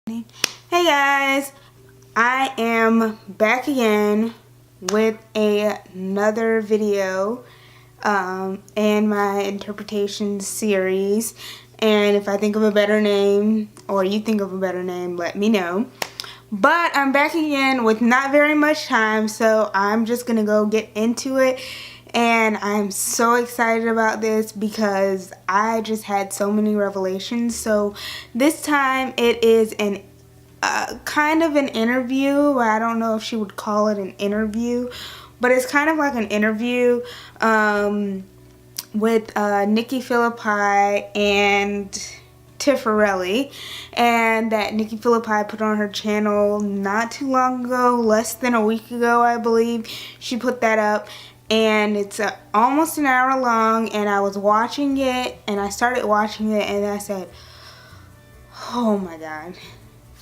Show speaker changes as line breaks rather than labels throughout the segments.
Hey guys, I am back again with another video and my interpretation series. And if I think of a better name or you think of a better name, let me know. But I'm back again with not very much time, so I'm just gonna go get into it. And I'm so excited about this because I just had so many revelations. So this time it is an kind of an interview. I don't know if she would call it an interview, but it's kind of like an interview with Nikki Phillipi and Tifforelie, and that Nikki Phillipi put on her channel not too long ago, less than a week ago I believe. She put that up, and it's almost an hour long, and I was watching it, and I started watching it, and I said, oh my god,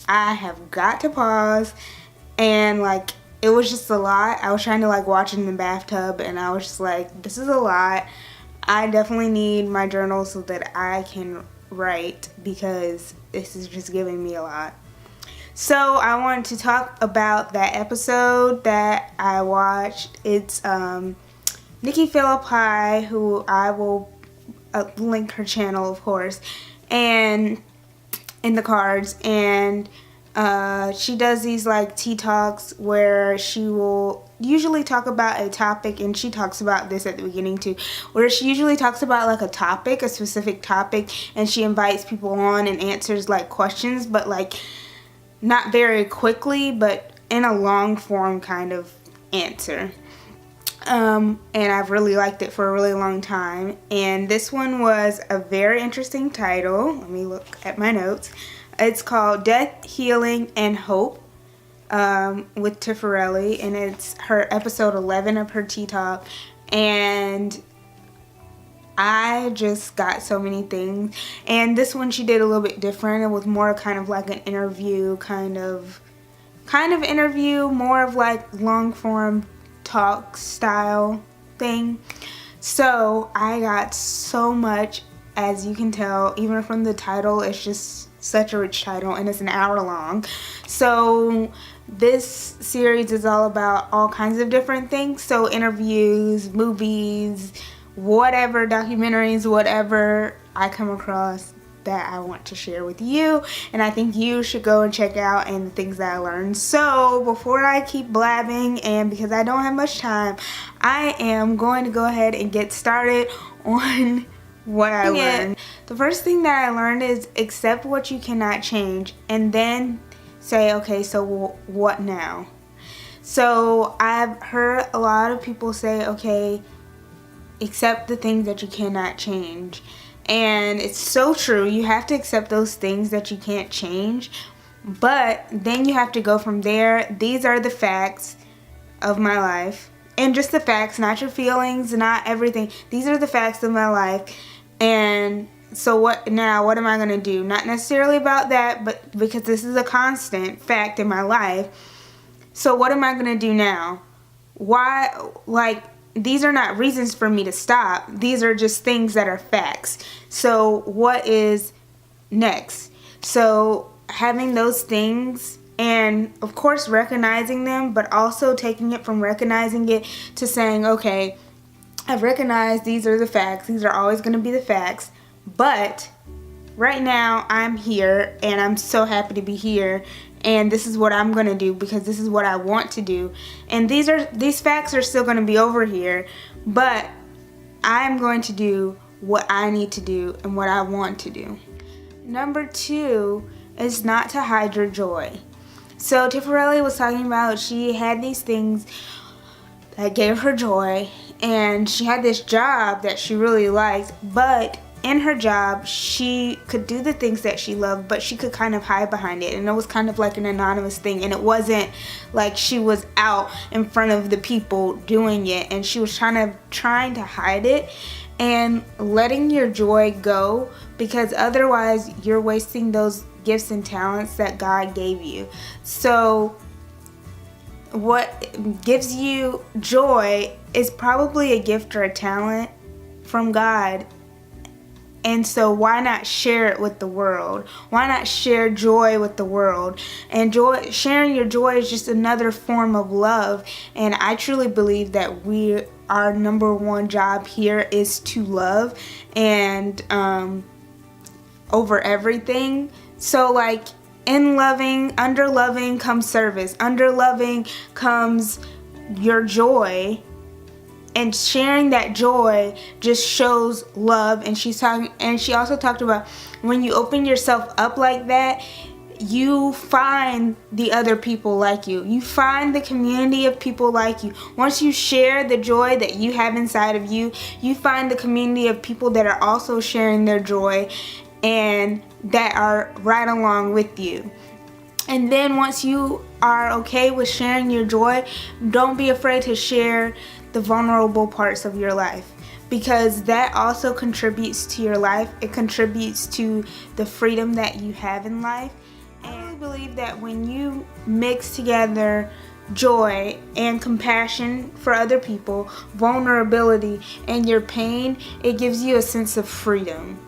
I have got to pause. And like, it was just a lot. I was trying to like watch in the bathtub, and I was just like, this is a lot. I definitely need my journal so that I can write, because this is just giving me a lot. So I wanted to talk about that episode that I watched. It's Nikki Phillipi, who I will link her channel, of course, and in the cards, and she does these like TeaTalks where she will usually talk about a topic, and she talks about this at the beginning too, where she usually talks about like a topic, a specific topic, and she invites people on and answers like questions, but like not very quickly, but in a long form kind of answer. And I've really liked it for a really long time. And this one was a very interesting title. Let me look at my notes. It's called Death, Healing, and Hope with Tifforelie, and it's her episode 11 of her TeaTalk. And I just got so many things. And this one she did a little bit different. It was more kind of like an interview kind of interview, more of like long form talk style thing. So I got so much, as you can tell, even from the title. It's just such a rich title, and it's an hour long. So this series is all about all kinds of different things. So interviews, movies, whatever, documentaries, whatever I come across that I want to share with you, and I think you should go and check out, and the things that I learned. So before I keep blabbing, and because I don't have much time, I am going to go ahead and get started on what I learned. The first thing that I learned is accept what you cannot change, and then say, okay, so what now? So I've heard a lot of people say, okay, accept the things that you cannot change. And it's so true. You have to accept those things that you can't change, but then you have to go from there. These are the facts of my life, and just the facts, not your feelings, not everything. These are the facts of my life. And so what now? What am I going to do? Not necessarily about that, but because this is a constant fact in my life. So what am I going to do now? Why, like, these are not reasons for me to stop. These are just things that are facts. So what is next? So having those things, and of course recognizing them, but also taking it from recognizing it to saying, okay, I've recognized these are the facts. These are always going to be the facts. But right now I'm here, and I'm so happy to be here. And this is what I'm going to do, because this is what I want to do. And these facts are still going to be over here, but I'm going to do what I need to do and what I want to do. Number 2 is not to hide your joy. So Tifforelie was talking about she had these things that gave her joy, and she had this job that she really liked, but in her job she could do the things that she loved, but she could kind of hide behind it, and it was kind of like an anonymous thing, and it wasn't like she was out in front of the people doing it, and she was trying to hide it and letting your joy go, because otherwise you're wasting those gifts and talents that God gave you. So what gives you joy is probably a gift or a talent from God, And so why not share it with the world? Why not share joy with the world? And sharing your joy is just another form of love. And I truly believe that our number one job here is to love, and over everything. So like under loving comes service. Under loving comes your joy. And sharing that joy just shows love. And she also talked about when you open yourself up like that, you find the other people like you. You find the community of people like you. Once you share the joy that you have inside of you, you find the community of people that are also sharing their joy and that are right along with you. And then once you are okay with sharing your joy, don't be afraid to share the vulnerable parts of your life, because that also contributes to your life. It contributes to the freedom that you have in life. And I really believe that when you mix together joy and compassion for other people, vulnerability and your pain, it gives you a sense of freedom.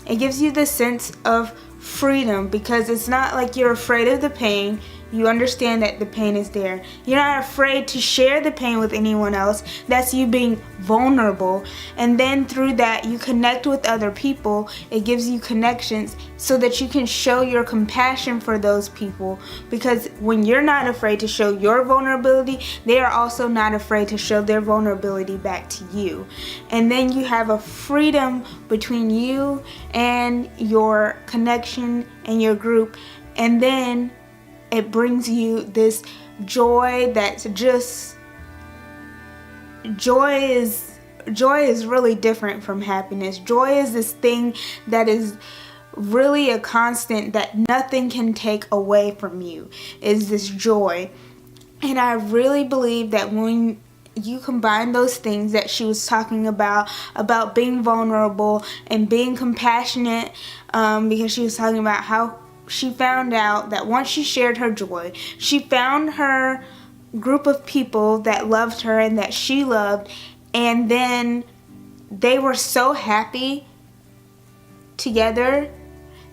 It gives you the sense of freedom because it's not like you're afraid of the pain. You understand that the pain is there. You're not afraid to share the pain with anyone else. That's you being vulnerable. And then through that, you connect with other people. It gives you connections so that you can show your compassion for those people. Because when you're not afraid to show your vulnerability, they are also not afraid to show their vulnerability back to you. And then you have a freedom between you and your connection and your group. And then it brings you this joy that's just, joy is really different from happiness. Joy is this thing that is really a constant that nothing can take away from you, is this joy. And I really believe that when you combine those things that she was talking about being vulnerable and being compassionate, because she was talking about how she found out that once she shared her joy, she found her group of people that loved her and that she loved, and then they were so happy together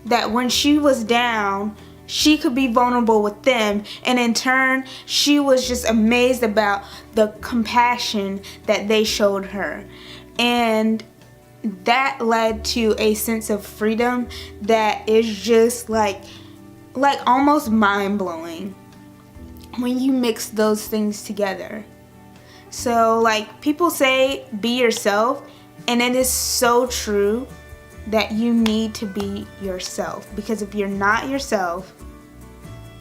that when she was down, she could be vulnerable with them, and in turn, she was just amazed about the compassion that they showed her. And that led to a sense of freedom that is just like almost mind-blowing when you mix those things together. So like people say, be yourself, and it is so true that you need to be yourself, because if you're not yourself,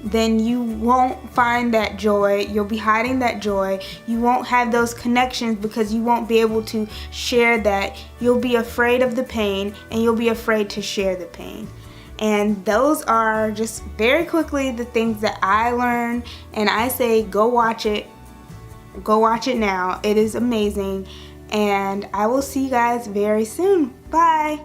then you won't find that joy. You'll be hiding that joy. You won't have those connections because you won't be able to share that. You'll be afraid of the pain, and you'll be afraid to share the pain. And those are just very quickly the things that I learned, and I say go watch it. Go watch it now. It is amazing, and I will see you guys very soon. Bye.